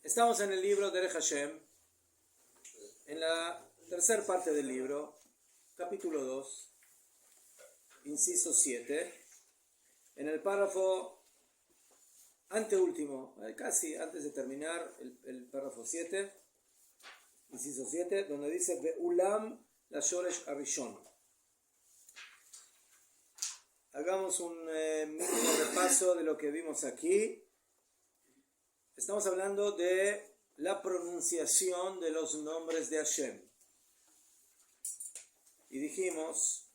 Estamos en el libro Derech Hashem, en la tercera parte del libro, capítulo 2, inciso 7, en el párrafo anteúltimo, casi antes de terminar el párrafo 7, inciso 7, donde dice Ve'ulam la shoresh arishon. Hagamos un mínimo repaso de lo que vimos aquí. Estamos hablando de la pronunciación de los nombres de Hashem. Y dijimos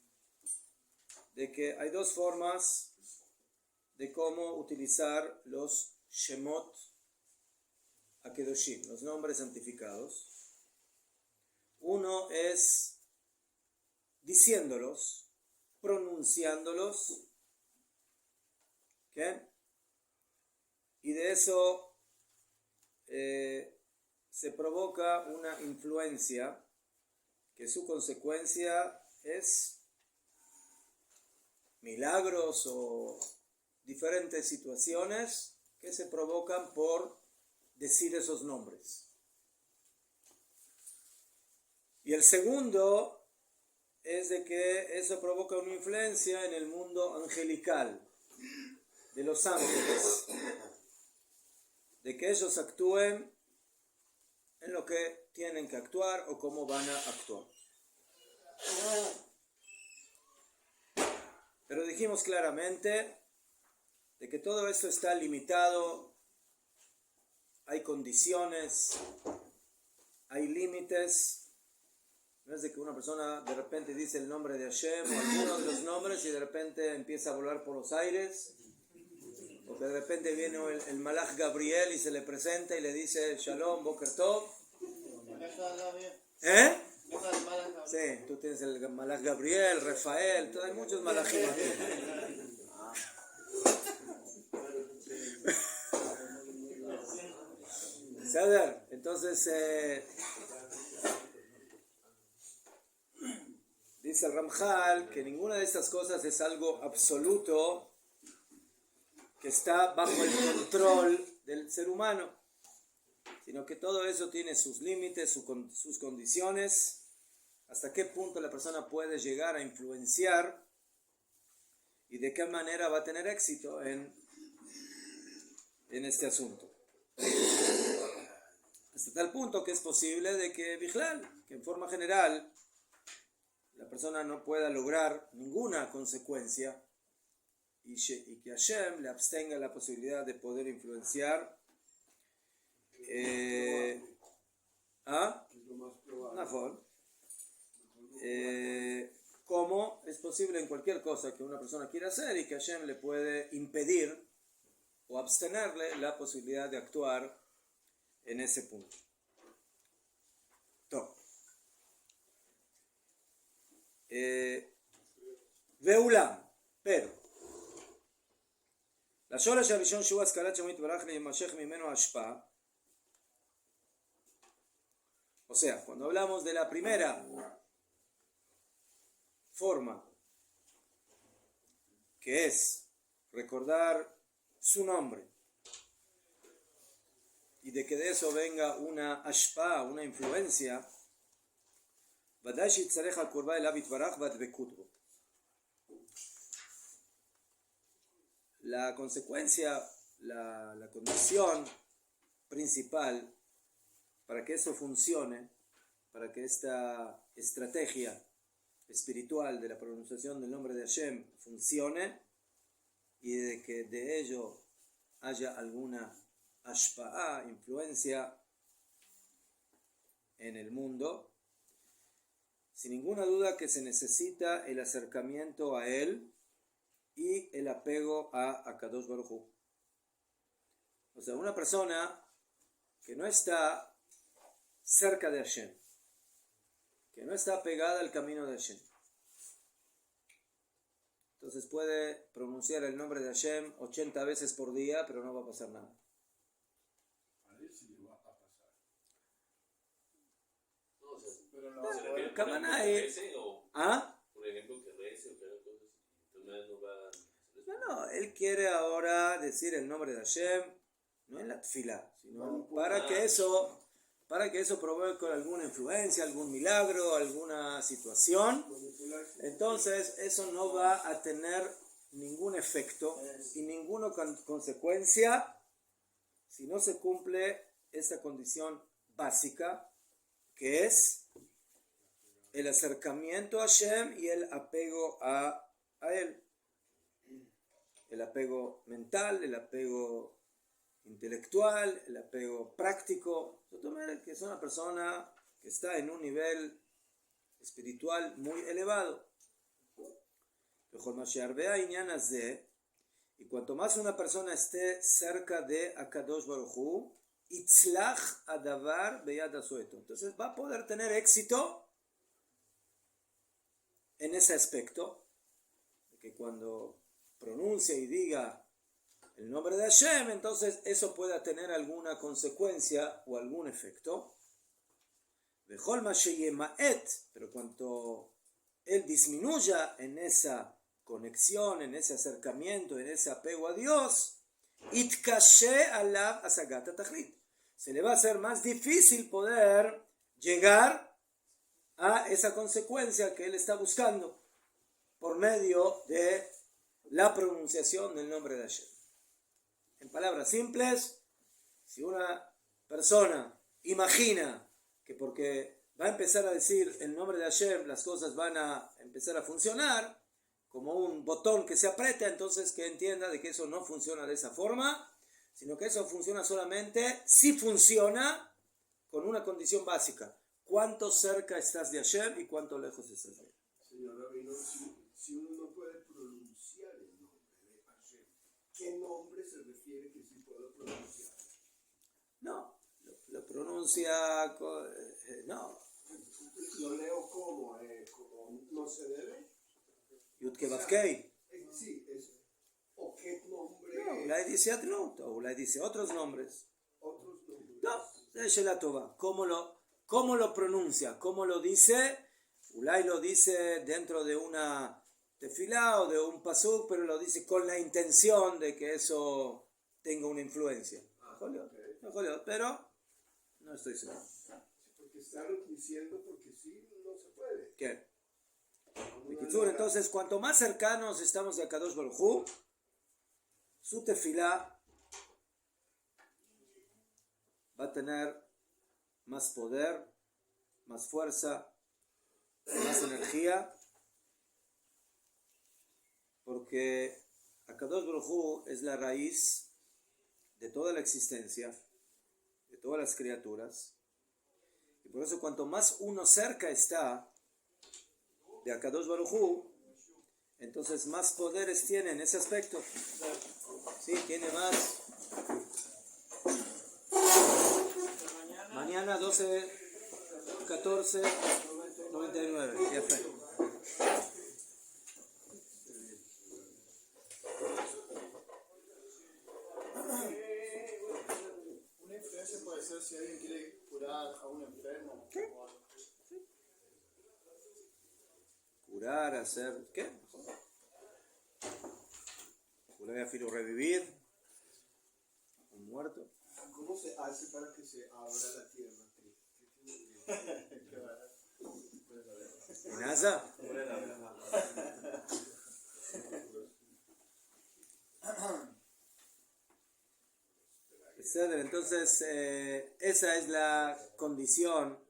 de que hay dos formas de cómo utilizar los Shemot Akedoshim, los nombres santificados. Uno es diciéndolos, pronunciándolos, ¿okay? Y de eso se provoca una influencia que su consecuencia es milagros o diferentes situaciones que se provocan por decir esos nombres. Y el segundo es de que eso provoca una influencia en el mundo angelical de los ángeles, de que ellos actúen en lo que tienen que actuar o cómo van a actuar. Pero dijimos claramente de que todo esto está limitado, hay condiciones, hay límites. No es de que una persona de repente dice el nombre de Hashem o alguno de los nombres y de repente empieza a volar por los aires, o que de repente viene el Malach Gabriel y se le presenta y le dice Shalom, Boker Tov. ¿Eh? Sí, tú tienes el Malach Gabriel, Rafael, hay muchos malachim aquí. Entonces dice el Ramjal que ninguna de estas cosas es algo absoluto que está bajo el control del ser humano, sino que todo eso tiene sus límites, sus condiciones, hasta qué punto la persona puede llegar a influenciar y de qué manera va a tener éxito en este asunto. Hasta tal punto que es posible de que en forma general la persona no pueda lograr ninguna consecuencia y que Hashem le abstenga la posibilidad de poder influenciar. Como es posible en cualquier cosa que una persona quiera hacer y que Hashem le puede impedir o abstenerle la posibilidad de actuar en ese punto. Ve'ulam, pero la shoresh harishon shu haskalat Shemot Baraj leyimashech mimeno hashpa. O sea, cuando hablamos de la primera forma, que es recordar su nombre y de que de eso venga una hashpa, una influencia, ודאי שיצטרך הקורבן אליו יתברך והדבקות בו. La consecuencia, la condición principal para que eso funcione, para que esta estrategia espiritual de la pronunciación del nombre de Hashem funcione y de que de ello haya alguna ashpa'a, influencia en el mundo, sin ninguna duda que se necesita el acercamiento a él y el apego a Akadosh Baruj Hu. O sea, una persona que no está cerca de Hashem, que no está pegada al camino de Hashem, entonces puede pronunciar el nombre de Hashem 80 veces por día, pero no va a pasar nada. El Kavanah es... ¿Ah? Por ejemplo, que rece o que haga cosas, entonces no va... No, él quiere ahora decir el nombre de Hashem no en la tefilá, sino para que eso provoque alguna influencia, algún milagro, alguna situación. Entonces eso no va a tener ningún efecto y ninguna consecuencia si no se cumple esa condición básica, que es el acercamiento a Hashem y el apego a Él. El apego mental, el apego intelectual, el apego práctico. Que es una persona que está en un nivel espiritual muy elevado. Y cuanto más una persona esté cerca de Akadosh Baruj Hu, itzlach adavar beyad asueto. Entonces va a poder tener éxito en ese aspecto, de que cuando pronuncia y diga el nombre de Hashem, entonces eso pueda tener alguna consecuencia o algún efecto. Pero cuanto él disminuya en esa conexión, en ese acercamiento, en ese apego a Dios, se le va a hacer más difícil poder llegar a esa consecuencia que él está buscando por medio de la pronunciación del nombre de Hashem. En palabras simples, si una persona imagina que porque va a empezar a decir el nombre de Hashem las cosas van a empezar a funcionar como un botón que se aprieta, entonces que entienda de que eso no funciona de esa forma, sino que eso funciona solamente si funciona con una condición básica: cuánto cerca estás de Hashem y cuánto lejos estás de él. Señor Rabino, si uno no puede pronunciar el nombre de Hashem, ¿qué nombre se refiere que sí puedo pronunciar? No, lo pronuncia, no. Lo leo como no se debe. Yud-Kei Vav-Kei. Sí, es. ¿O qué nombre? No, Ulay dice Adnut, o Ulay dice otros nombres. Otros nombres. No, es la Tova. ¿Cómo lo pronuncia? ¿Cómo lo dice? Ulay lo dice dentro de una tefilá o de un pasuk, pero lo dice con la intención de que eso tenga una influencia. Pero no estoy seguro. Porque están diciendo porque sí no se puede. ¿Qué? Entonces, cuanto más cercanos estamos de Akadosh Baruj Hu, su tefilá va a tener más poder, más fuerza, más energía, porque Akadosh Baruj Hu es la raíz de toda la existencia, de todas las criaturas, y por eso cuanto más uno cerca está de Akadosh Baruj Hu, entonces más poderes tiene en ese aspecto. Sí, tiene más. Mañana 12, 14, 99. Ya fue. Una influencia puede ser si alguien quiere curar a un enfermo. ¿Qué? Curar, hacer, ¿qué? Curar y afilo revivir un muerto. ¿Cómo se hace para que se abra la tierra? ¿En Asa? Entonces, esa es la condición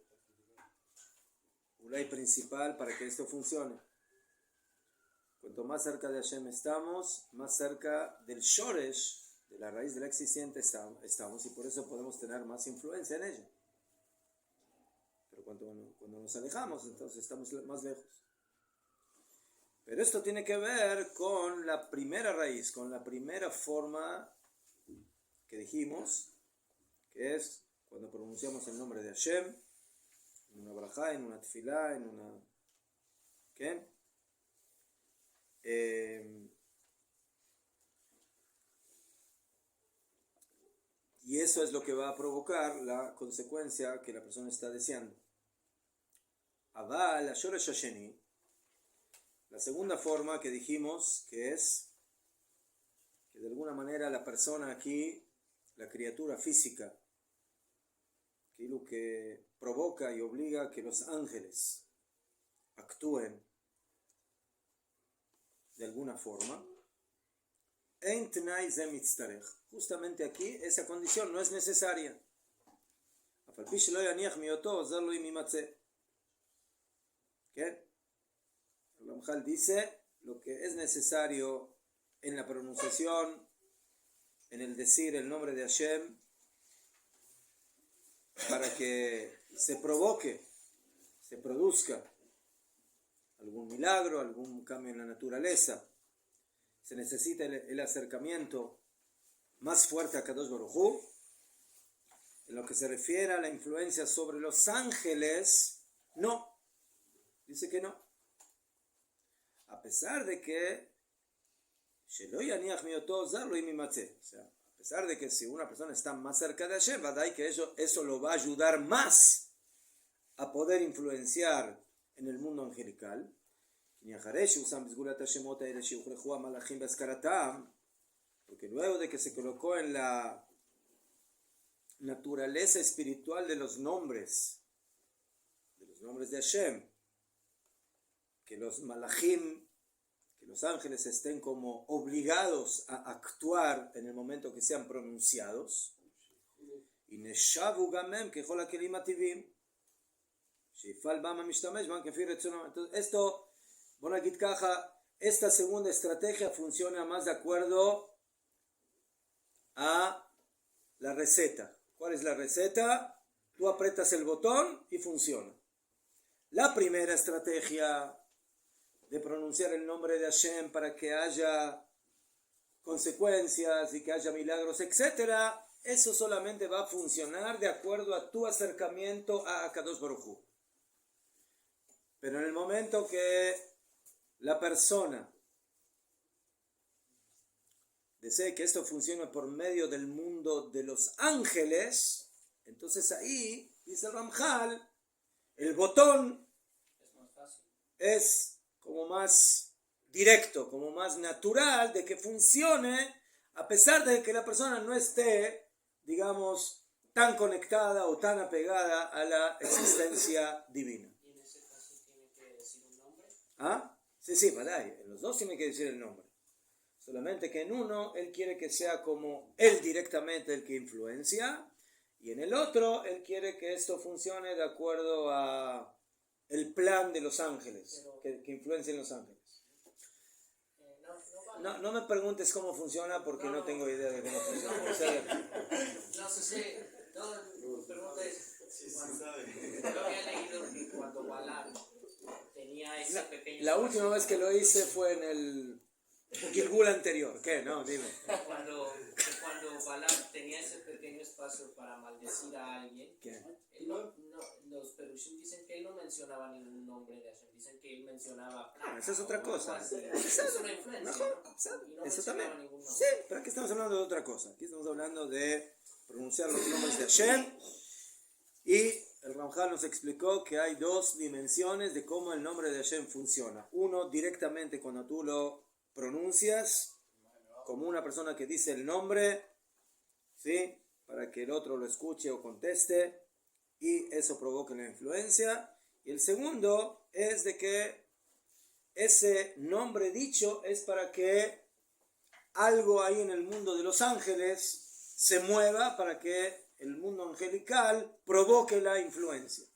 principal para que esto funcione. Cuanto más cerca de Hashem estamos, más cerca del Shoresh, de la raíz de la existente estamos, y por eso podemos tener más influencia en ella. Pero cuando nos alejamos, entonces estamos más lejos. Pero esto tiene que ver con la primera raíz, con la primera forma que dijimos, que es cuando pronunciamos el nombre de Hashem, en una brajá, en una tefilá, en una... ¿Qué? Y eso es lo que va a provocar la consecuencia que la persona está deseando. Aval, Shoresh Hasheni, la segunda forma que dijimos, que es que de alguna manera la persona aquí la criatura física, que provoca y obliga a que los ángeles actúen de alguna forma, justamente aquí esa condición no es necesaria. ¿Qué? El Ramjal dice lo que es necesario en la pronunciación, en el decir el nombre de Hashem, para que se provoque, se produzca algún milagro, algún cambio en la naturaleza. Se necesita el acercamiento más fuerte a Kadosh Baruj Hu. En lo que se refiere a la influencia sobre los ángeles, no. Dice que no. A pesar de que o sea, a pesar de que si una persona está más cerca de Hashem, que eso lo va a ayudar más a poder influenciar en el mundo angelical. Porque luego de que se colocó en la naturaleza espiritual de los nombres de Hashem, que los malachim, que los ángeles estén como obligados a actuar en el momento que sean pronunciados, y neshavu gamem kechol hakelim ativim שיפעל בם המשתמש בם כפי רצונו. Entonces esto, bueno, aquí caja, esta segunda estrategia funciona más de acuerdo a la receta. ¿Cuál es la receta? Tú aprietas el botón y funciona. La primera estrategia de pronunciar el nombre de Hashem para que haya consecuencias y que haya milagros, etc., eso solamente va a funcionar de acuerdo a tu acercamiento a Kadosh Baruj Hu. Pero en el momento que la persona desee que esto funcione por medio del mundo de los ángeles, entonces ahí, dice el Ramjal, el botón es como más directo, como más natural de que funcione, a pesar de que la persona no esté, digamos, tan conectada o tan apegada a la existencia divina. ¿Y en ese caso tiene que decir un nombre? ¿Ah? Sí, Badai. En los dos tiene que decir el nombre. Solamente que en uno él quiere que sea como él directamente el que influencia, y en el otro él quiere que esto funcione de acuerdo a el plan de los ángeles, que influencien los ángeles. No me preguntes cómo funciona porque no tengo idea de cómo funciona. O sea, No sé, mi pregunta es, yo había leído que cuando Balaam tenía ese pequeño la espacio, última vez que lo hice fue en el Gilgul anterior. ¿Qué? No, dime. cuando Balaam tenía ese pequeño espacio para maldecir a alguien, ¿Qué? él los perushim dicen que él no mencionaba ningún nombre de Hashem, dicen que él mencionaba plata. Esa es otra cosa. Es una influencia, ¿no? Y no Eso mencionaba también. ningún nombre. Sí, pero aquí estamos hablando de otra cosa. Aquí estamos hablando de pronunciar los nombres de Hashem. Y el Ramjal nos explicó que hay dos dimensiones de cómo el nombre de Hashem funciona. Uno, directamente cuando tú lo pronuncias, como una persona que dice el nombre, ¿sí? Para que el otro lo escuche o conteste, y eso provoca la influencia. Y el segundo es de que ese nombre dicho es para que algo ahí en el mundo de los ángeles se mueva, para que el mundo angelical provoque la influencia.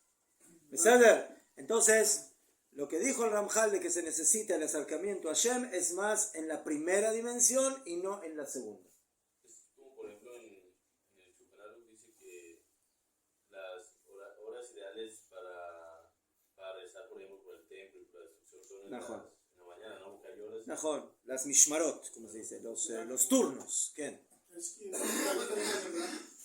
Entonces, lo que dijo el Ramjal de que se necesita el acercamiento a Hashem es más en la primera dimensión y no en la segunda. Es como por ejemplo en el Shukanaruk dice que las horas ideales para rezar, por ejemplo, por el templo y por la destrucción son en la mañana, ¿no? Porque hay horas. Najón, las mishmarot, como se dice, los turnos. ¿Qué? Acho que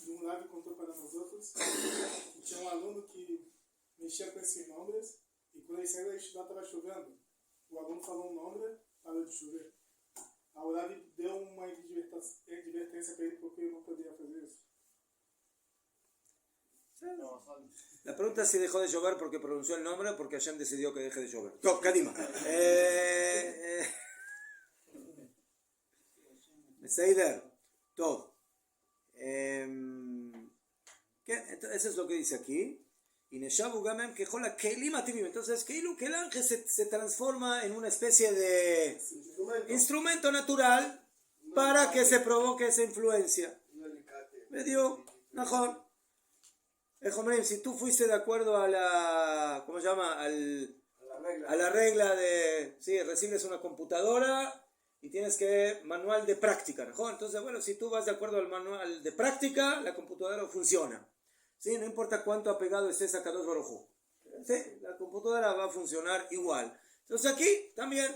de um lado contou para nós outros que tinha um aluno que mexia com esses nombres e quando ele saiu da estudar estava chovendo. O aluno falou um nome, parou de chover. A Urav deu uma advertência para ele porque ele não poderia fazer isso. La pregunta es si dejó de llover porque pronunció el nombre o porque Hashem decidió que deje de llover. Top, Kadima. Seider. Top. Eso es lo que dice aquí. Entonces, que el ángel se transforma en una especie de instrumento natural para que se provoque esa influencia. Me dio, mejor. Si tú fuiste de acuerdo a la, ¿cómo se llama? A la regla de, sí, recibes una computadora y tienes que manual de práctica, ¿no? Entonces, bueno, si tú vas de acuerdo al manual de práctica, la computadora funciona. ¿Sí? No importa cuánto apegado estés a Kadosh Baruj Hu. ¿Sí? La computadora va a funcionar igual. Entonces aquí también,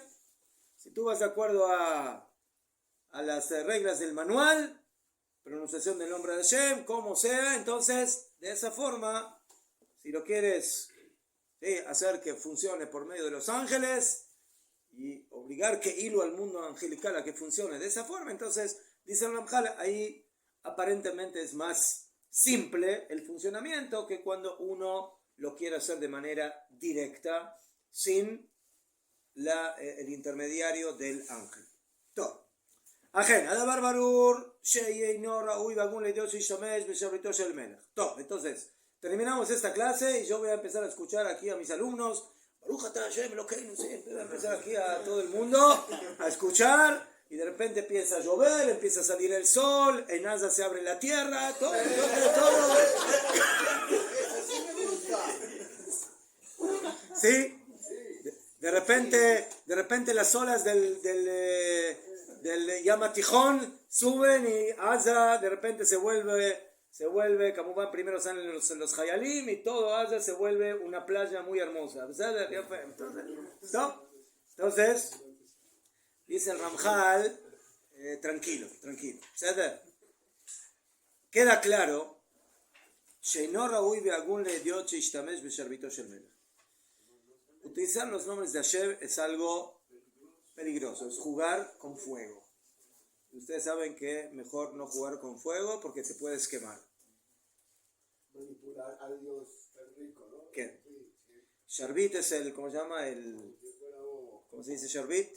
si tú vas de acuerdo a las reglas del manual, pronunciación del nombre de Hashem, como sea, entonces de esa forma, si lo quieres, ¿sí?, hacer que funcione por medio de los ángeles y obligar que hilo al mundo angelical a que funcione de esa forma, entonces dice el Ramjal, ahí aparentemente es más simple el funcionamiento que cuando uno lo quiere hacer de manera directa sin el intermediario del ángel. Todo. Entonces, terminamos esta clase y yo voy a empezar a escuchar aquí a mis alumnos. Voy a empezar aquí a todo el mundo a escuchar. Y de repente empieza a llover, empieza a salir el sol, en Asa se abre la tierra, todo. ¿Sí? De repente las olas del Yama Tijón suben y Asa de repente se vuelve, como primero salen los Hayalim y todo Asa se vuelve una playa muy hermosa. Entonces dice el Ramjal, tranquilo. Queda claro, utilizar los nombres de Hashem es algo peligroso, es jugar con fuego. Ustedes saben que mejor no jugar con fuego porque se puede quemar. Manipular a Dios tan rico, ¿no? ¿Qué? Sharbit es el, ¿cómo se llama? ¿Cómo se dice Sharbit?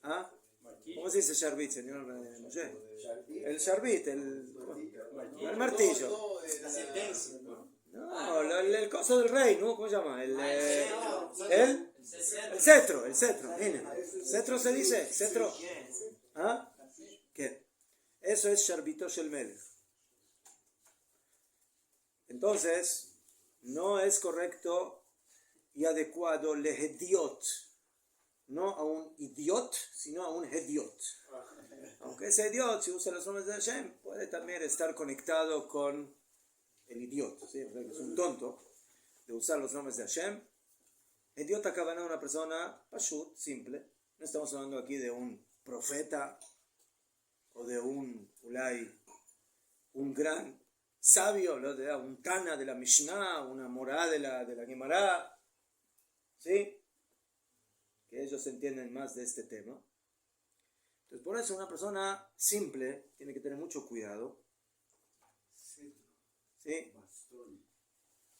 ¿Ah? ¿Cómo se dice Sharbit, señor Moshe? El Sharbit, el martillo. No, el coso del rey, ¿no? ¿Cómo se llama? El cetro. Miren. ¿Cetro se dice? ¿Cetro? ¿Ah? ¿Qué? Eso es Sharbito Shel Melech. Entonces, no es correcto y adecuado lehediot, no a un idiot, sino a un hediot. Aunque ese idiot, si usa los nombres de Hashem, puede también estar conectado con el idiot, ¿sí? O sea, que es un tonto de usar los nombres de Hashem. Hediot acaba en una persona pashut, simple. No estamos hablando aquí de un profeta o de un gran sabio, un Tana de la Mishnah, una Morá de la Gemara, ¿sí? Que ellos entienden más de este tema. Entonces, por eso una persona simple tiene que tener mucho cuidado, ¿sí?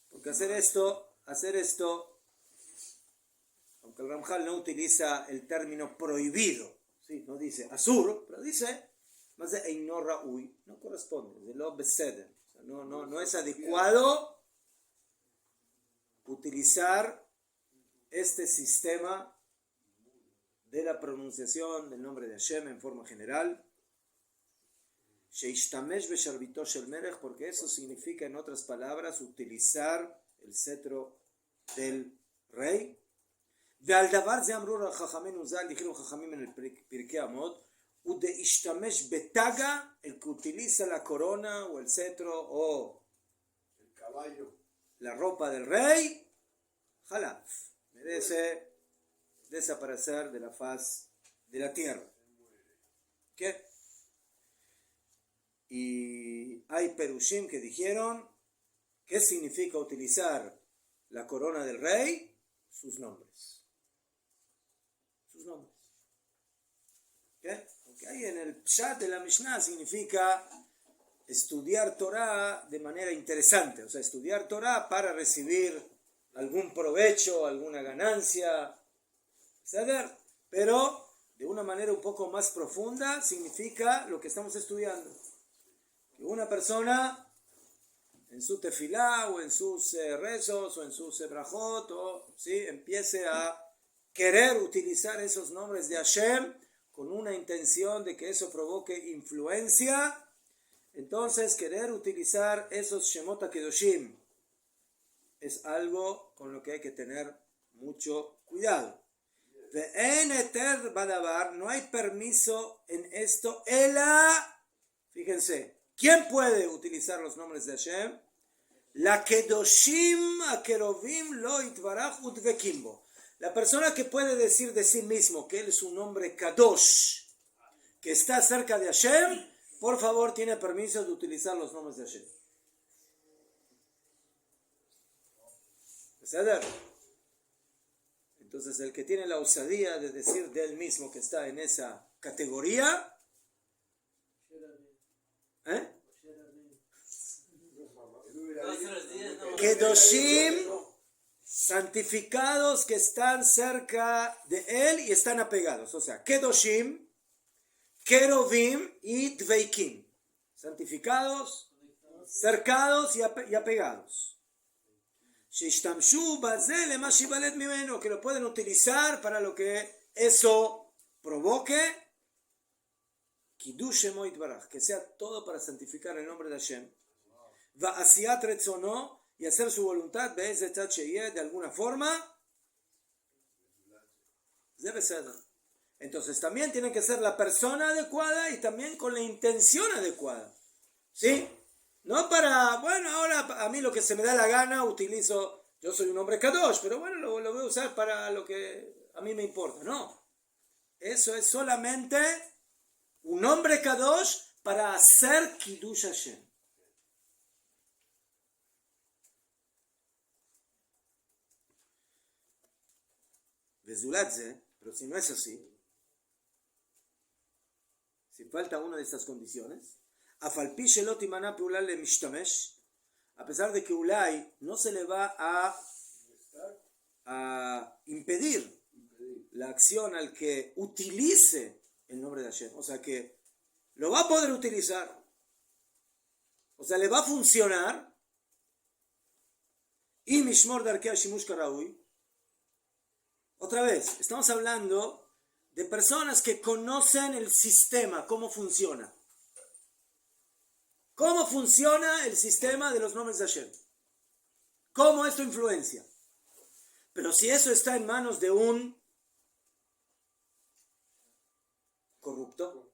Porque hacer esto, aunque el Ramjal no utiliza el término prohibido, ¿sí? No dice asur, pero dice más de Eino Ra'ui, no corresponde, de lo beseder. No es adecuado utilizar este sistema de la pronunciación del nombre de Hashem en forma general, porque eso significa, en otras palabras, utilizar el cetro del rey. Dijeron Jajamim en el Pirkei Amot, el que utiliza la corona o el cetro o el caballo, la ropa del rey, jalaf, merece desaparecer de la faz de la tierra. ¿Qué? Y hay perushim que dijeron, ¿qué significa utilizar la corona del rey? Sus nombres. ¿Qué? Porque ahí en el Pshat de la Mishnah significa estudiar Torah de manera interesante, o sea, estudiar Torah para recibir algún provecho, alguna ganancia, ¿sabes? Pero de una manera un poco más profunda, significa lo que estamos estudiando. Que una persona en su tefilá o en sus rezos o en sus brajot, ¿sí?, empiece a querer utilizar esos nombres de Hashem con una intención de que eso provoque influencia. Entonces, querer utilizar esos Shemot HaKedoshim es algo con lo que hay que tener mucho cuidado. Ve'en heter badavar, no hay permiso en esto. Fíjense, ¿quién puede utilizar los nombres de Hashem? La Kedoshim Akerovim lo itvarach utvekimbo. La persona que puede decir de sí mismo que él es un hombre Kadosh, que está cerca de Hashem, por favor, tiene permiso de utilizar los nombres de Hashem. ¿Verdad? Entonces, el que tiene la osadía de decir de él mismo que está en esa categoría, Kedoshim, santificados que están cerca de él y están apegados. O sea, Kedoshim, Kerovim y Dveikim. Santificados, cercados y apegados. Que lo pueden utilizar para lo que eso provoque. Kiddush Shemo Yitbaraj, que sea todo para santificar el nombre de Hashem. Va'asiyat retzono, y hacer su voluntad, de alguna forma. Debe ser. Entonces también tiene que ser la persona adecuada y también con la intención adecuada. ¿Sí? No para, bueno, ahora a mí lo que se me da la gana utilizo, yo soy un hombre Kadosh, pero bueno, lo voy a usar para lo que a mí me importa. No. Eso es solamente un hombre Kadosh para hacer Kiddush Hashem. Vezulatze, pero si no es así, si falta una de estas condiciones, a pesar de que Ulay no se le va a impedir la acción al que utilice el nombre de Hashem, o sea que lo va a poder utilizar, o sea le va a funcionar, y Mishmor Darkei Hashimush Karaui. Otra vez, estamos hablando de personas que conocen el sistema, cómo funciona. ¿Cómo funciona el sistema de los nombres de Hashem? ¿Cómo esto influencia? Pero si eso está en manos de un corrupto,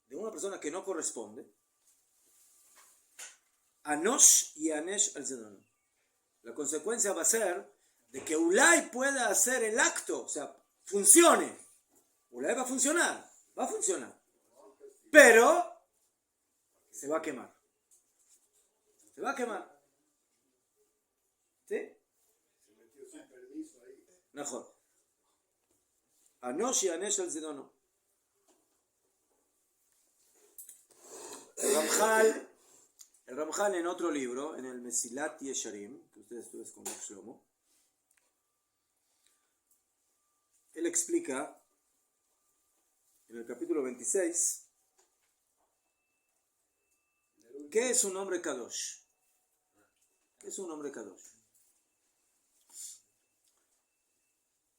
de una persona que no corresponde, Anosh y Anesh al Zedon. La consecuencia va a ser de que Ulay pueda hacer el acto, o sea, funcione. Ulay va a funcionar, pero se va a quemar. ¿Sí? Se metió sin permiso ahí. Mejor. Anosh y Anesh al Zidono. El Ramjal en otro libro, en el Mesilat Yesharim, que ustedes estudian con Shlomo, él explica en el capítulo 26 ¿qué es un hombre Kadosh? ¿Qué es un hombre Kadosh?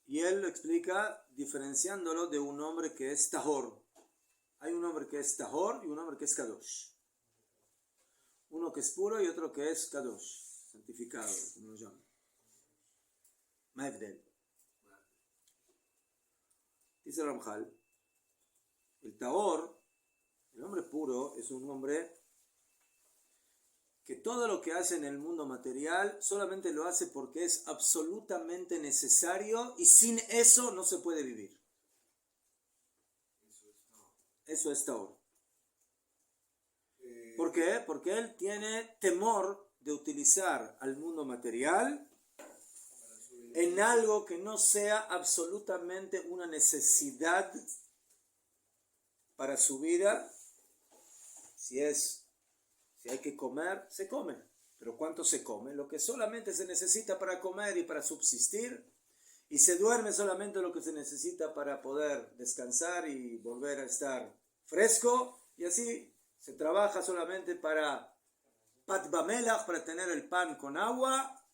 Y él lo explica diferenciándolo de un hombre que es Tahor. Hay un hombre que es Tahor y un hombre que es Kadosh. Uno que es puro y otro que es Kadosh, santificado, como lo llaman. Ma'evdel. Dice Ramjal, el Tahor, el hombre puro, es un hombre que todo lo que hace en el mundo material solamente lo hace porque es absolutamente necesario y sin eso no se puede vivir. Eso es Tahor. ¿Por qué? Porque él tiene temor de utilizar al mundo material en algo que no sea absolutamente una necesidad para su vida. Si hay que comer, se come. Pero ¿cuánto se come? Lo que solamente se necesita para comer y para subsistir. y se duerme solamente lo que se necesita para poder descansar y volver a estar fresco, y así se trabaja solamente para pat bamelach, para tener el pan con agua,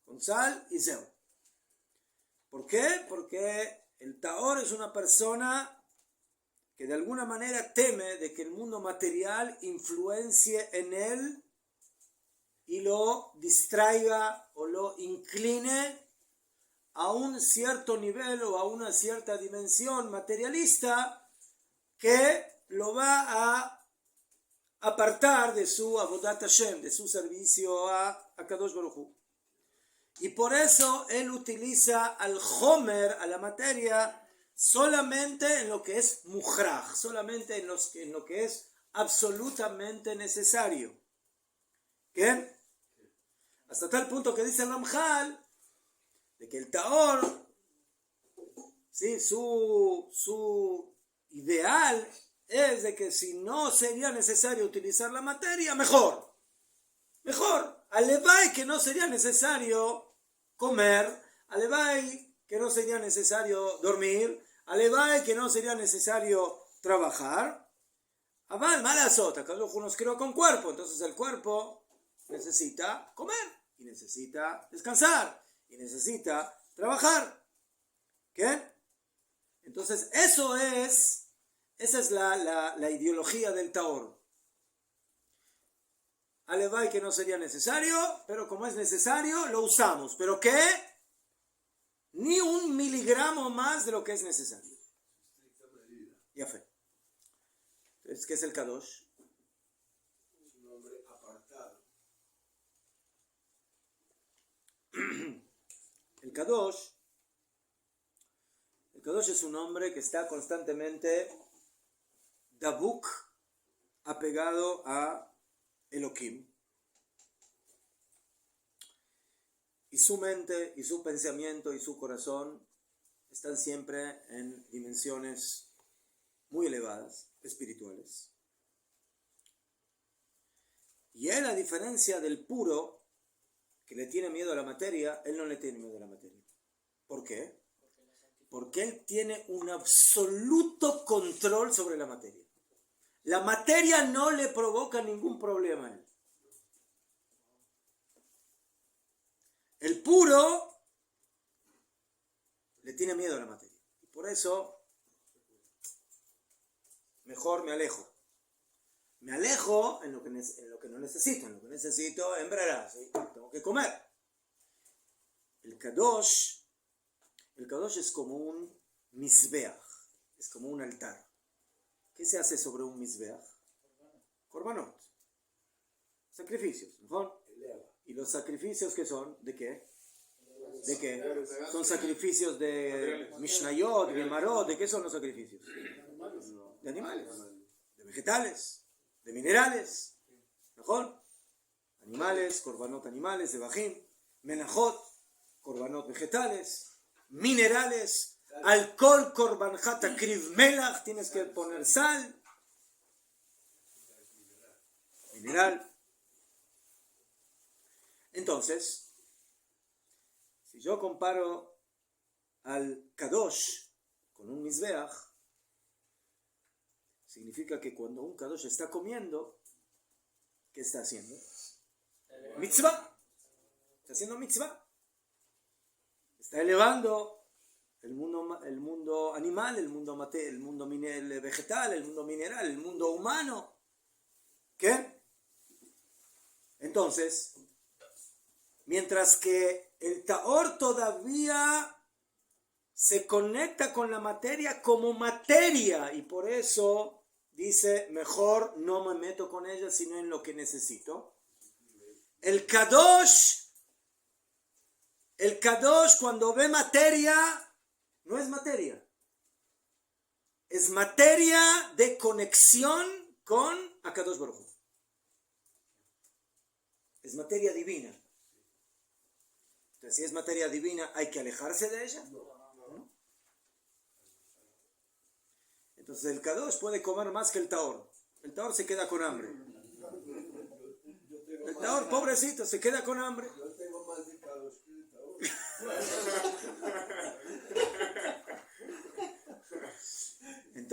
con sal y zeu. ¿Por qué? Porque el taor es una persona que de alguna manera teme de que el mundo material influencie en él y lo distraiga o lo incline a un cierto nivel o a una cierta dimensión materialista que lo va a apartar de su avodat Hashem, de su servicio a Kadosh Baruj Hu. Y por eso él utiliza al Homer, a la materia, solamente en lo que es muhraj, solamente en lo que es absolutamente necesario. ¿Qué? Hasta tal punto que dice el Ramjal de que el Taor, ¿sí? su ideal es de que si no sería necesario utilizar la materia, mejor. Alevay que no sería necesario comer, alevay que no sería necesario dormir, alevay que no sería necesario trabajar. Aval, mala sota, cada uno nos creó con cuerpo, entonces el cuerpo necesita comer, y necesita descansar, y necesita trabajar. ¿Qué? Entonces esa es la ideología del Taor. Alevay que no sería necesario, pero como es necesario, lo usamos. ¿Pero qué? Ni un miligramo más de lo que es necesario. Ya fue. Entonces, ¿qué es el Kadosh? Es un hombre apartado. El Kadosh es un hombre que está constantemente dabuk, apegado a Elohim, y su mente y su pensamiento y su corazón están siempre en dimensiones muy elevadas, espirituales. Y él, a diferencia del puro que le tiene miedo a la materia, él no le tiene miedo a la materia. ¿Por qué? Porque él tiene un absoluto control sobre la materia. La materia no le provoca ningún problema a él. El puro le tiene miedo a la materia. Y por eso, mejor me alejo. Me alejo en lo que no necesito. En lo que necesito, en verdad, ¿sí? Tengo que comer. El Kadosh es como un mizbeach, es como un altar. ¿Qué se hace sobre un mizbeach? Korbanot. Sacrificios, ¿no? ¿Y los sacrificios qué son? ¿De qué? ¿De qué? Son sacrificios de Mishnayot, de Gemarot. ¿De qué son los sacrificios? De animales, de vegetales, de minerales. ¿Mejor? Animales, korbanot animales, de Bajim, menajot, korbanot vegetales, minerales, alcohol, korban hata kriv melach, tienes que poner sal, mineral. Entonces, si yo comparo al Kadosh con un Mizbeach, significa que cuando un Kadosh está comiendo, ¿qué está haciendo? Mitzvah. Está haciendo mitzvah. Está elevando el mundo animal, el mundo vegetal, el mundo mineral, el mundo humano. ¿Qué? Entonces, mientras que el Taor todavía se conecta con la materia como materia, y por eso dice, mejor no me meto con ella sino en lo que necesito. El Kadosh cuando ve materia, no es materia. Es materia de conexión con Akadosh Baruj Hu. Es materia divina. Entonces, si es materia divina, ¿hay que alejarse de ella? ¿No? Entonces, el Kadosh puede comer más que el Taor. El Taor se queda con hambre. El Taor, pobrecito, se queda con hambre. Yo tengo más de Kadosh que de Taor.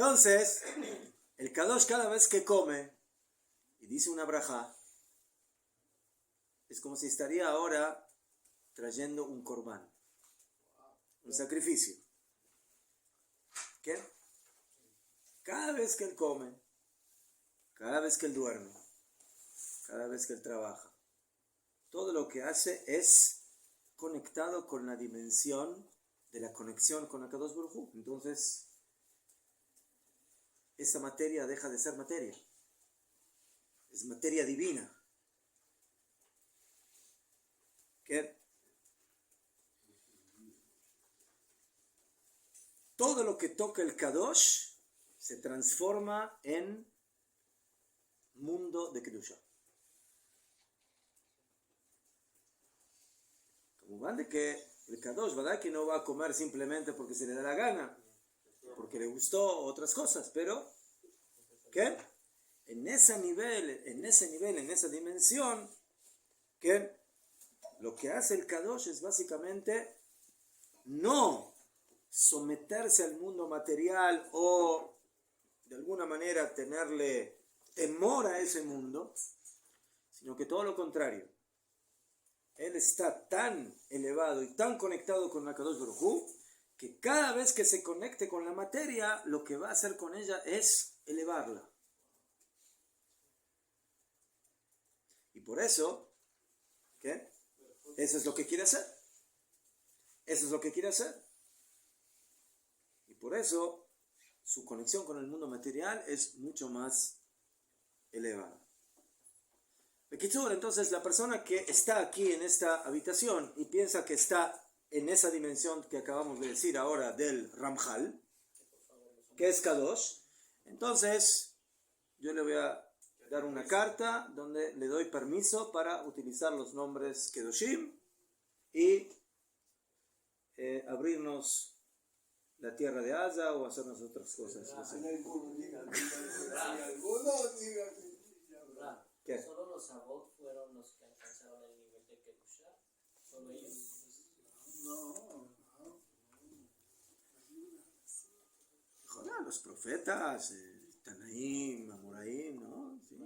Entonces, el Kadosh cada vez que come y dice una brajá, es como si estaría ahora trayendo un corbán, un sacrificio. ¿Qué? Cada vez que él come, cada vez que él duerme, cada vez que él trabaja, todo lo que hace es conectado con la dimensión de la conexión con Akadosh Baruj Hu. Entonces, esa materia deja de ser materia. Es materia divina. ¿Qué? Todo lo que toca el Kadosh se transforma en mundo de Kedusha. Como van de que el Kadosh, ¿verdad? Que no va a comer simplemente porque se le da la gana, porque le gustó otras cosas, pero ¿qué? En ese nivel, en esa dimensión, ¿qué? Lo que hace el Kadosh es básicamente no someterse al mundo material o de alguna manera tenerle temor a ese mundo, sino que todo lo contrario. Él está tan elevado y tan conectado con la Kadosh Baruj Hu que cada vez que se conecte con la materia, lo que va a hacer con ella es elevarla. Y por eso, ¿qué? Eso es lo que quiere hacer. Eso es lo que quiere hacer. Y por eso, su conexión con el mundo material es mucho más elevada. Entonces, la persona que está aquí en esta habitación y piensa que está en esa dimensión que acabamos de decir ahora del Ramjal, que es Kadosh, entonces yo le voy a dar una carta donde le doy permiso para utilizar los nombres Kedoshim y abrirnos la tierra de Asa o hacernos otras cosas. ¿Qué? Solo los Abot fueron los que alcanzaron el nivel de Kedusha, solo ellos. Joder, los profetas, Tanaim, Amoraim, ¿no? Sí.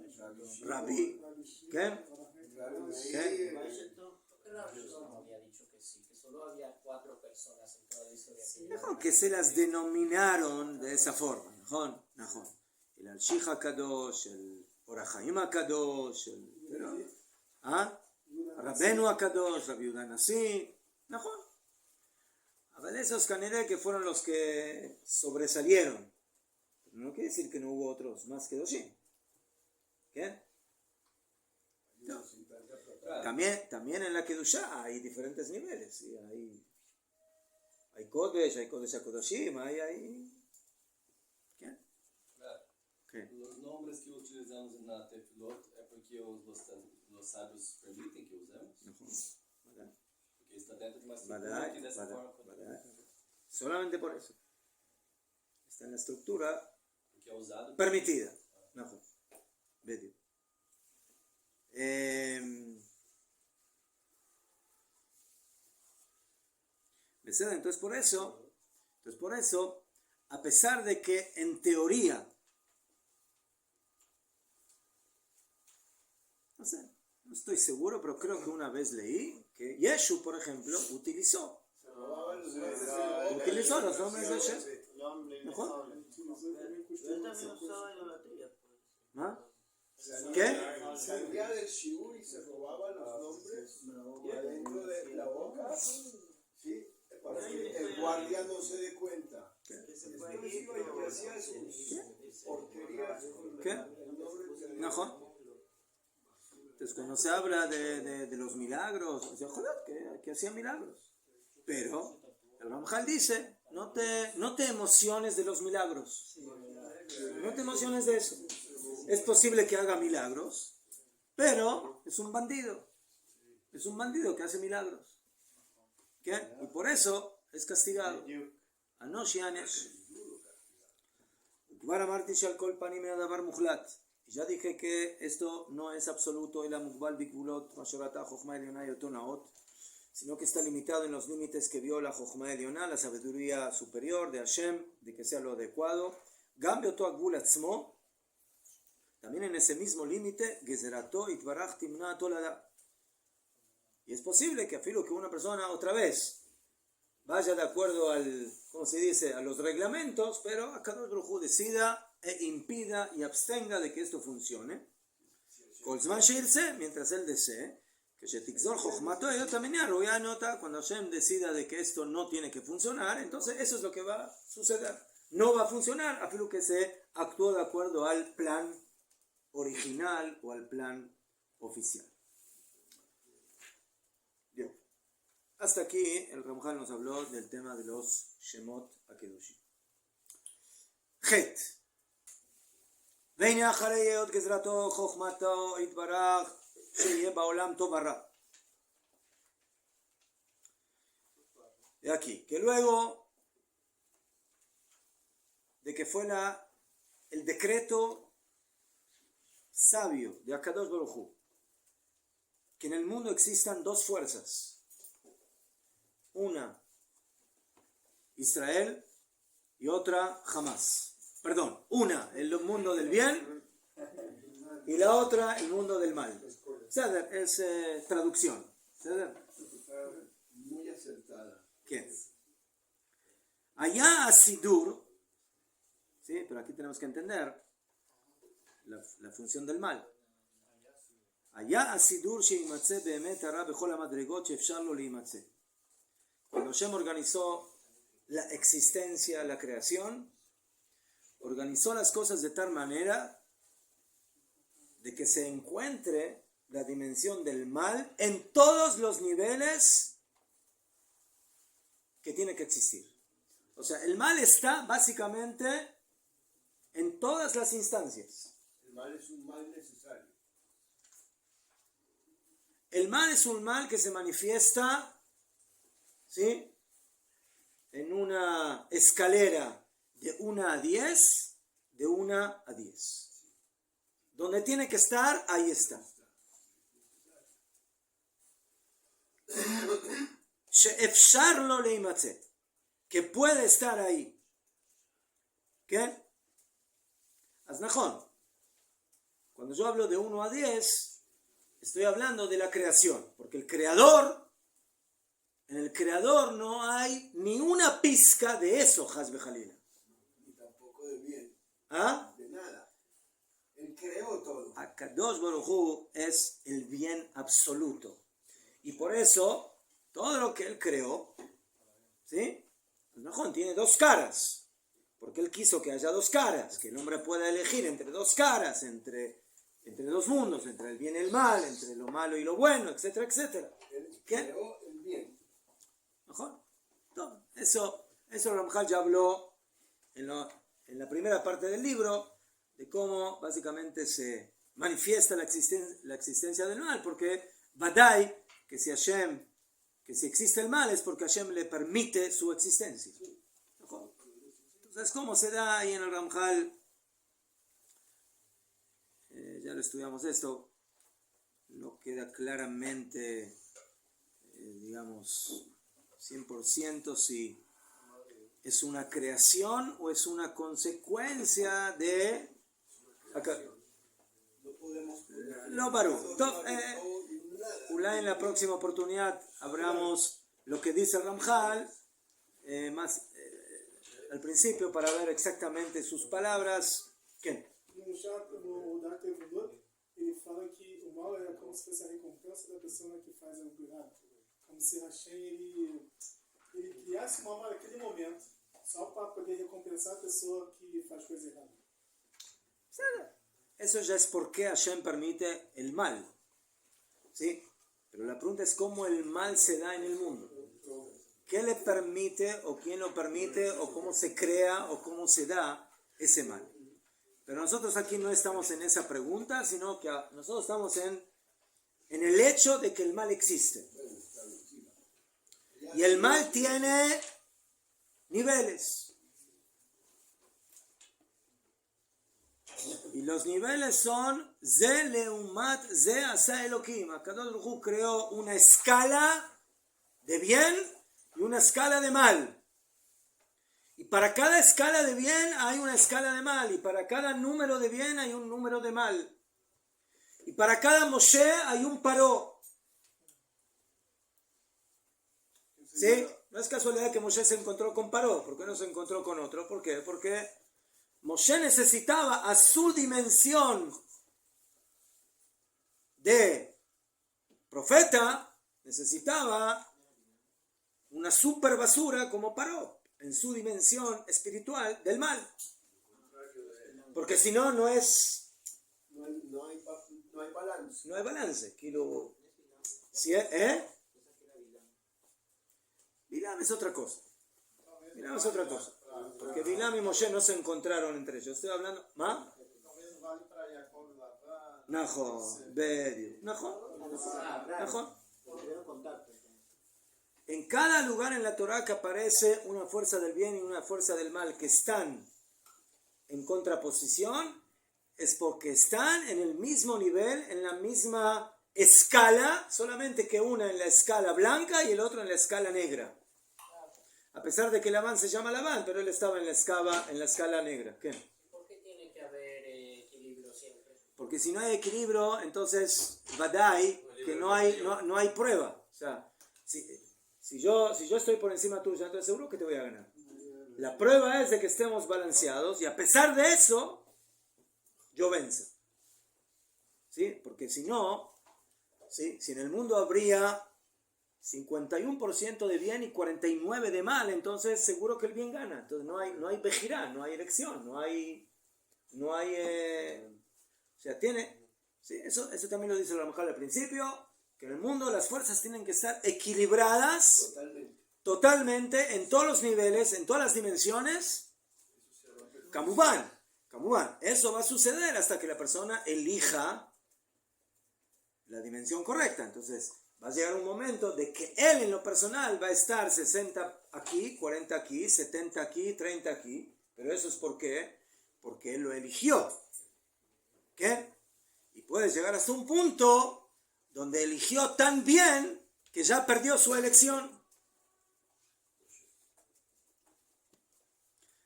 Rabí. ¿Qué? ¿Qué? No había dicho que sí, que solo había 4 personas en toda la historia. Mejor que se las denominaron de esa forma. Najón. El Al-Shih HaKadosh, el Orachaim HaKadosh, Rabbeinu HaKadosh, Rabbi Yehuda Nasi, Najón. A ver, esos canales que fueron los que sobresalieron. Pero no quiere decir que no hubo otros más que Kedoshim. ¿Qué? No. También en la Kedusha hay diferentes niveles. ¿Sí? Hay Kodesh, hay Kodesh HaKodashim, hay... ¿Qué? ¿Qué? Los nombres que utilizamos en la Tefilot es porque los sabios permiten que usemos. Porque está dentro de una estructura que de esa forma... Solamente por eso. Está en la estructura Porque es usado permitida. Medio. Entonces por eso, a pesar de que en teoría, no sé, no estoy seguro, pero creo que una vez leí que Yeshu, por ejemplo, utilizó los nombres de Hashem. ¿Ah? ¿Qué? Salía del shiur y se robaba los nombres adentro de la boca, ¿sí? Para que el guardia no se dé cuenta. Después iba y hacía sus porquerías con ¿Qué? el nombre que le Najón. Entonces cuando se habla de los milagros, o sea, joder, que hacía milagros. Pero el Ramjal dice, no te emociones de los milagros. No te emociones de eso. Es posible que haga milagros, pero es un bandido. Es un bandido que hace milagros. ¿Qué? Y por eso es castigado. Anosh Yanesh. Y ya dije que esto no es absoluto, sino que está limitado en los límites que vio la Jochma Elioná, la sabiduría superior de Hashem, de que sea lo adecuado. Gam beoto agvul atzmo, también en ese mismo límite, gezerato itbaraj timna tolada. Y es posible que afilo que una persona otra vez vaya de acuerdo al, ¿cómo se dice?, a los reglamentos, pero HaKadosh Baruj Hu decida e impida y abstenga de que esto funcione. Kol zman sheirse, mientras él desee, que shetikzor chokhmato también arruya nota, cuando Hashem decida de que esto no tiene que funcionar, entonces eso es lo que va a suceder. No va a funcionar, afilo que se actuó de acuerdo al plan original o al plan oficial. Bien. Hasta aquí el Ramjal nos habló del tema de los Shemot HaKedoshim. Het. והנה אחרי היות גזרתו חוכמתו יתברך שיהיה בעולם טוב ורע. Y aquí, que luego de que fue el decreto sabio de HaKadosh Baruj Hu, que en el mundo existan dos fuerzas, una Israel y otra Hamas. Perdón, una el mundo del bien y la otra el mundo del mal. Es traducción. Muy acertada. ¿Qué? Allá a Sidur, sí, pero aquí tenemos que entender la función del mal. Allá a Sidur sheimatze beemet hara bechol hamadregot sheefshar lo leimatze. Cuando Hashem organizó la existencia, la creación, organizó las cosas de tal manera de que se encuentre la dimensión del mal en todos los niveles que tiene que existir. O sea, el mal está básicamente en todas las instancias. El mal es un mal necesario. El mal es un mal que se manifiesta, ¿sí?, en una escalera de 1 a 10, de 1 a 10. Donde tiene que estar, ahí está. Sheefshar lo leimatze, que puede estar ahí. ¿Qué? Aznajón. Cuando yo hablo de 1 a 10, estoy hablando de la creación, porque el creador, en el creador no hay ni una pizca de eso, Hasbe Jalila. Ni tampoco de bien. ¿Ah? De nada. Él creó todo. HaKadosh Baruj Hu es el bien absoluto. Y por eso, todo lo que él creó, ¿sí?, Najón tiene dos caras. Porque él quiso que haya dos caras, que el hombre pueda elegir entre dos caras, entre dos mundos, entre el bien y el mal, entre lo malo y lo bueno, etcétera, etcétera. Él ¿Qué? creó el bien. Mejor. Eso Ramjal ya habló en la primera parte del libro, de cómo básicamente se manifiesta la existencia del mal, porque Badai, que si existe el mal es porque Hashem le permite su existencia. Mejor. Entonces, ¿cómo se da ahí en el Ramjal? Ya lo estudiamos esto, no queda claramente, digamos, 100% si es una creación o es una consecuencia de lo barú. En la próxima oportunidad hablamos lo que dice Ramjal más al principio para ver exactamente sus palabras. ¿Qué? No Dar Tevudot, ele fala que o mal é como se fosse a recompensa da pessoa que faz algo errado. Como se Hashem ele criasse uma mal naquele momento, só para poder recompensar a pessoa que faz coisa errada. Eso ya es por qué Hashem permite el mal, ¿sí? Pero la pregunta es cómo el mal se da en el mundo. ¿Qué le permite o quién lo permite o cómo se crea o cómo se da ese mal? Pero nosotros aquí no estamos en esa pregunta, sino que nosotros estamos en el hecho de que el mal existe. Y el mal tiene niveles. Y los niveles son Ze Leumat Ze Asa Elohim. HaKadosh Baruj Hu creó una escala de bien y una escala de mal. Y para cada escala de bien hay una escala de mal. Y para cada número de bien hay un número de mal. Y para cada Moshe hay un Paró. ¿Sí? No es casualidad que Moshe se encontró con Paró. ¿Por qué no se encontró con otro? ¿Por qué? Porque Moshe necesitaba a su dimensión de profeta, necesitaba una super basura como Paró, en su dimensión espiritual del mal. Porque si no, no es... No hay balance. No hay balance. Si es, Bilam es otra cosa. Bilam es otra cosa. Porque Bilam y Moshe no se encontraron entre ellos. Estoy hablando... ¿Más? Najón, Bedio. Najón. En cada lugar en la Torá que aparece una fuerza del bien y una fuerza del mal que están en contraposición, es porque están en el mismo nivel, en la misma escala, solamente que una en la escala blanca y el otro en la escala negra. A pesar de que Labán se llama Labán, pero él estaba en la escala negra. ¿Qué? ¿Por qué tiene que haber equilibrio siempre? Porque si no hay equilibrio, entonces vadai, que no hay prueba. O sea, si yo estoy por encima tuya, entonces seguro que te voy a ganar. La prueba es de que estemos balanceados y a pesar de eso, yo venzo. ¿Sí? Porque si no, ¿sí? Si en el mundo habría 51% de bien y 49% de mal, entonces seguro que el bien gana. Entonces no hay bejirá, no hay elección, no hay o sea, ¿sí? Eso también lo dice el Ramjal al principio, que en el mundo las fuerzas tienen que estar equilibradas totalmente en todos los niveles, en todas las dimensiones. Kamubán, eso va a suceder hasta que la persona elija la dimensión correcta. Entonces va a llegar un momento de que él en lo personal va a estar 60 aquí, 40 aquí, 70 aquí, 30 aquí, pero eso es porque él lo eligió. ¿Qué? Y puede llegar hasta un punto donde eligió tan bien que ya perdió su elección.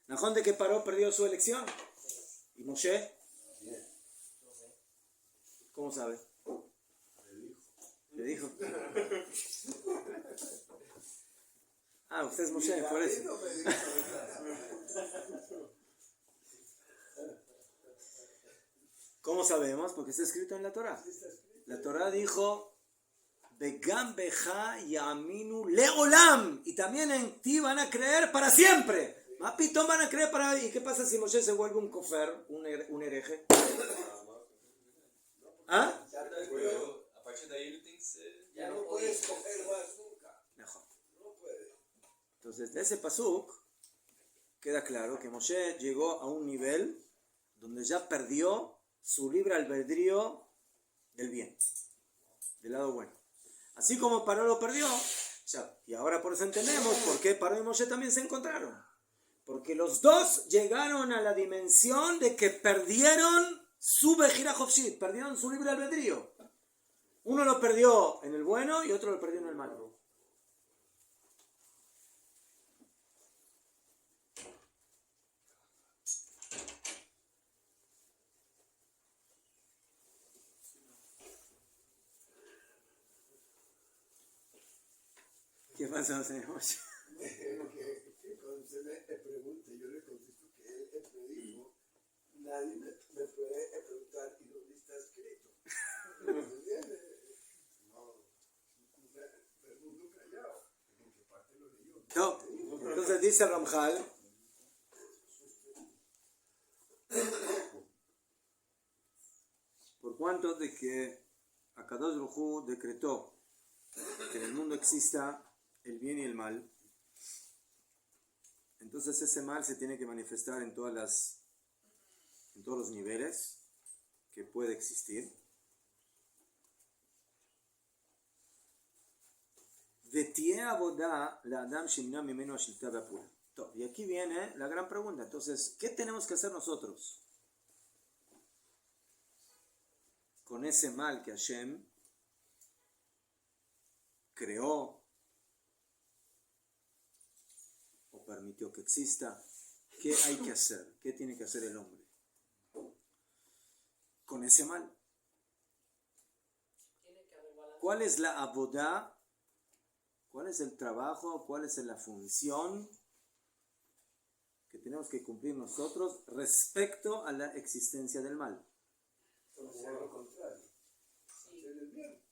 Najón de que Paró perdió su elección. ¿Y Moshe? ¿Cómo sabe? Le dijo. Ah, usted es Moshe, por eso. ¿Cómo sabemos? Porque está escrito en la Torá. La Torá dijo, Begam beja yaminu leolam. Y también en ti van a creer para siempre. Mapitón van a creer para... ¿Y qué pasa si Moshe se vuelve un kofer, un hereje? ¿Ah? A partir de ahí él tiene que ser... Ya no puede escoger más nunca. Mejor. No puede. Entonces, de ese pasuk queda claro que Moshe llegó a un nivel donde ya perdió su libre albedrío del bien, del lado bueno. Así como Paró lo perdió, y ahora por eso entendemos por qué Paró y Moshe también se encontraron. Porque los dos llegaron a la dimensión de que perdieron su Bejira Hofshit, perdieron su libre albedrío. Uno lo perdió en el bueno y otro lo perdió en el malo. ¿Qué pasa, señor Moshe? Que cuando usted me pregunte, yo le contesto que él predijo, nadie me puede preguntar y dónde está escrito. ¿Me entiende? No, pregunto callado, ¿en qué parte lo leyó? No, entonces dice Ramjal, por cuanto de que Akadosh Baruj Hu decretó que en el mundo exista el bien y el mal, entonces ese mal se tiene que manifestar en todos los niveles que puede existir. Y aquí viene la gran pregunta. Entonces, ¿qué tenemos que hacer nosotros con ese mal que Hashem creó o permitió que exista. ¿Qué hay que hacer? ¿Qué tiene que hacer el hombre con ese mal? ¿Cuál es la abodá? ¿Cuál es el trabajo? ¿Cuál es la función que tenemos que cumplir nosotros respecto a la existencia del mal? Hacer lo contrario. Hacer el bien.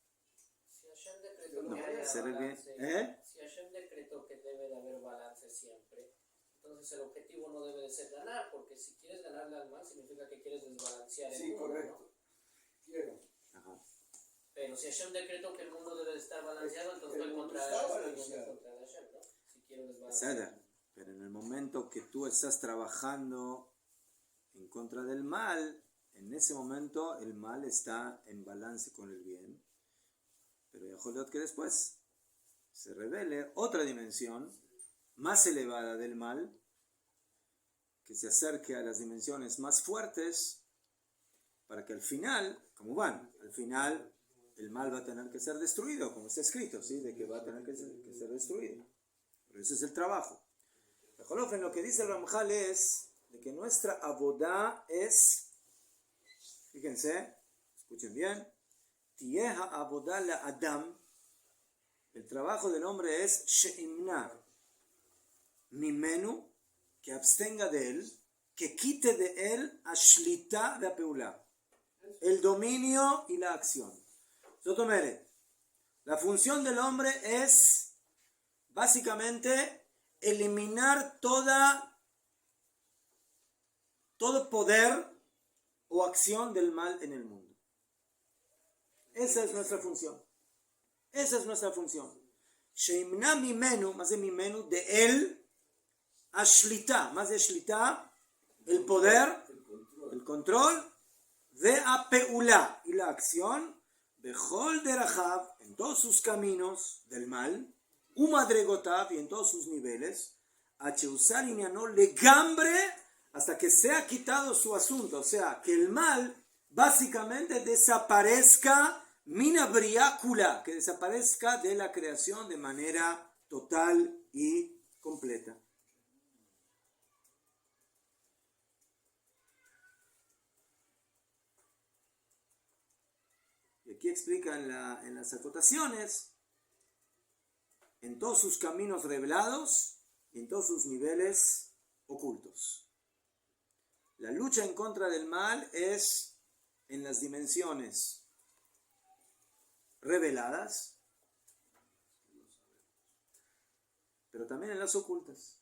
Si Hashem decretó No, que haya hacer el bien. balance, si Hashem decretó que debe de haber balance siempre, entonces el objetivo no debe de ser ganar, porque si quieres ganarle al mal significa que quieres desbalancear el Sí, mundo, correcto. ¿no? Quiero. Ajá. Pero si Hashem decretó que el mundo debe de estar balanceado, entonces El estoy mundo contra está estoy balanceado. contra de Hashem, ¿no? Si quiero desbalancear. Beseder. Pero en el momento que tú estás trabajando en contra del mal, en ese momento el mal está en balance con el bien. Pero ya jodió que después se revele otra dimensión más elevada del mal, que se acerque a las dimensiones más fuertes, para que al final, como van, al final el mal va a tener que ser destruido, como está escrito, ¿sí? De que va a tener que ser destruido. Pero ese es el trabajo. Lo que dice el Ramjal es de que nuestra abodá es, fíjense, escuchen bien, Tieha abodá la Adam, el trabajo del hombre es sheimna, mimenu, que abstenga de él, que quite de él ashlita de peulá, el dominio y la acción. Sotomere, la función del hombre es básicamente eliminar todo poder o acción del mal en el mundo. Esa es nuestra función. Esa es nuestra función. Sheimna mimenu, más de mimenu, de él, ashlita, más de shlita, el poder, el control, de apeulá, y la acción, bechol derajav, en todos sus caminos del mal, umadregotav, y en todos sus niveles, acheusar iniano legambre, hasta que sea quitado su asunto, o sea, que el mal básicamente desaparezca mina briácula, que desaparezca de la creación de manera total y completa. Y aquí explica en las acotaciones, en todos sus caminos revelados y en todos sus niveles ocultos. La lucha en contra del mal es en las dimensiones reveladas, pero también en las ocultas.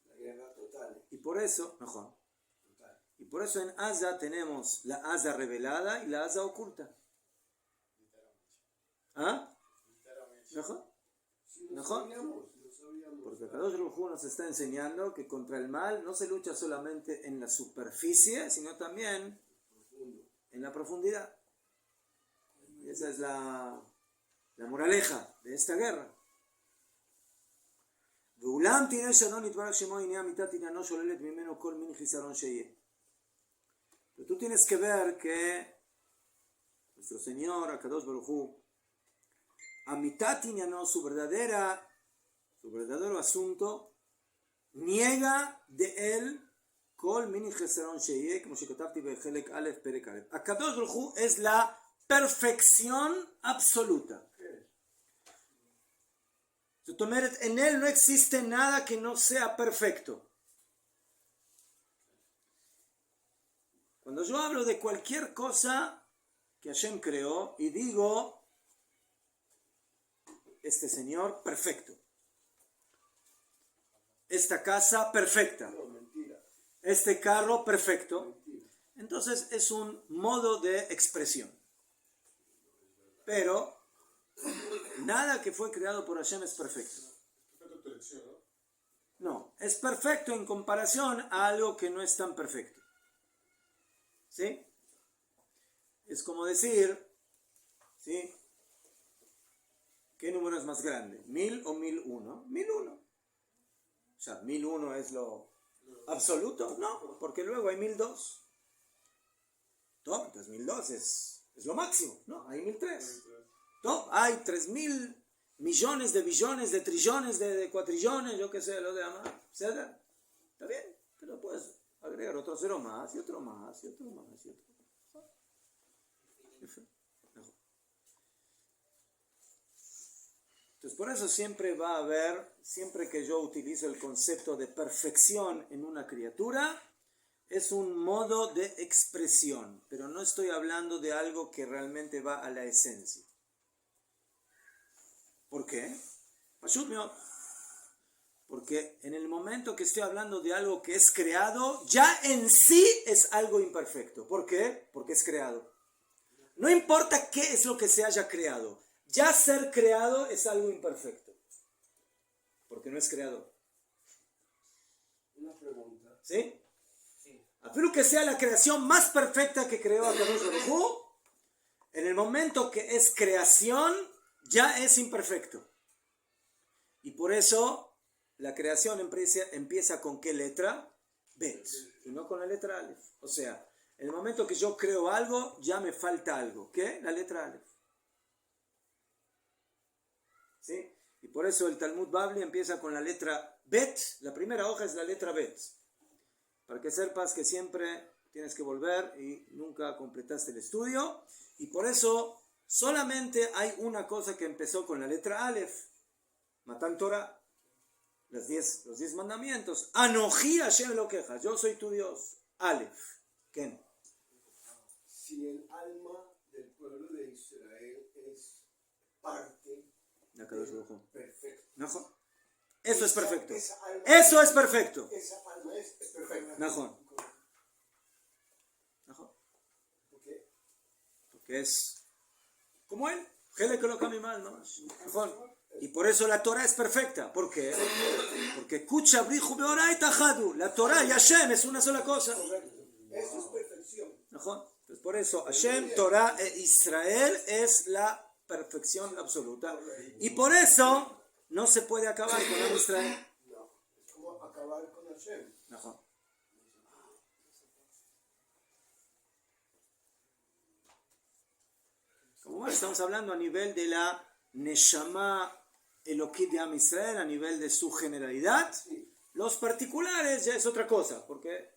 La guerra total. Y por eso, mejor. Total. Y por eso en Asa tenemos la Asa revelada y la Asa oculta. ¿Ah? ¿Mejor? Sí, lo ¿Mejor? sabíamos. Porque Kadosh Baruj Hu nos está enseñando que contra el mal no se lucha solamente en la superficie, sino también en la profundidad. Y esa es la moraleja de esta guerra. Pero tú tienes que ver que nuestro Señor, Akadosh Baruj Hu, Amitat Inyano, su verdadero asunto, niega de él Kol Mini Chesaron Sheye, como Shekotavti Bejelek Aleph Perek Aleph. Akadosh Baruj Hu es la perfección absoluta. En él no existe nada que no sea perfecto. Cuando yo hablo de cualquier cosa que Hashem creó y digo, este señor perfecto, esta casa perfecta, este carro perfecto, entonces es un modo de expresión. Pero nada que fue creado por Hashem es perfecto. No, es perfecto en comparación a algo que no es tan perfecto. ¿Sí? Es como decir, ¿sí? ¿Qué número es más grande? ¿1000 o 1001? 1001. O sea, 1001 es lo absoluto. No, porque luego hay 1002. ¿No? Entonces 1002 es lo máximo. No, hay 1003. ¿No? Hay 3000 millones de billones, de trillones, de cuatrillones, yo qué sé, lo de más. ¿Está bien? Pero puedes agregar otro cero más, y otro más, y otro más, y otro más. Entonces, por eso siempre va a haber, siempre que yo utilizo el concepto de perfección en una criatura, es un modo de expresión, pero no estoy hablando de algo que realmente va a la esencia. ¿Por qué? Porque en el momento que estoy hablando de algo que es creado, ya en sí es algo imperfecto. ¿Por qué? Porque es creado. No importa qué es lo que se haya creado, ya ser creado es algo imperfecto, porque no es creador. Una pregunta. ¿Sí? Afirmo que sea la creación más perfecta que creó Akadosh Baruj Hu, en el momento que es creación, ya es imperfecto. Y por eso la creación empieza con ¿qué letra? Bet, y no con la letra Aleph. O sea, en el momento que yo creo algo, ya me falta algo. ¿Qué? La letra Aleph. ¿Sí? Y por eso el Talmud Bavli empieza con la letra Bet. La primera hoja es la letra Bet. Para que sepas que siempre tienes que volver y nunca completaste el estudio. Y por eso solamente hay una cosa que empezó con la letra Aleph. Matan Torah. Los 10 mandamientos. Anoji Hashem lo queja. Yo soy tu Dios. Aleph. ¿Quién? Si el alma del pueblo de Israel es parte perfecto. ¿No? Eso es perfecto. Esa Eso es perfecto. Esa alma es perfecta. Najón. ¿Por qué? Porque es como él. Él coloca mi mal, ¿no? Y por eso la Torah es perfecta. ¿Por qué? Porque Kucha Brihu Beorai Tajadu. La Torah y Hashem es una sola cosa. Correcto. Eso es perfección. Najón. Entonces por eso Hashem, Torah e Israel es la perfección absoluta. Y por eso no se puede acabar con Israel. No. Es como acabar con Hashem. Najón. Como estamos hablando a nivel de la Neshama Eloquí de Am Israel, a nivel de su generalidad, los particulares ya es otra cosa, porque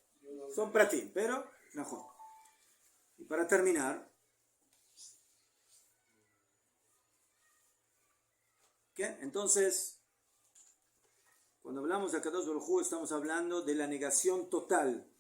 son para ti, pero Najón. Y para terminar, ¿qué? Entonces, cuando hablamos de Akadosh Baruj Hu, estamos hablando de la negación total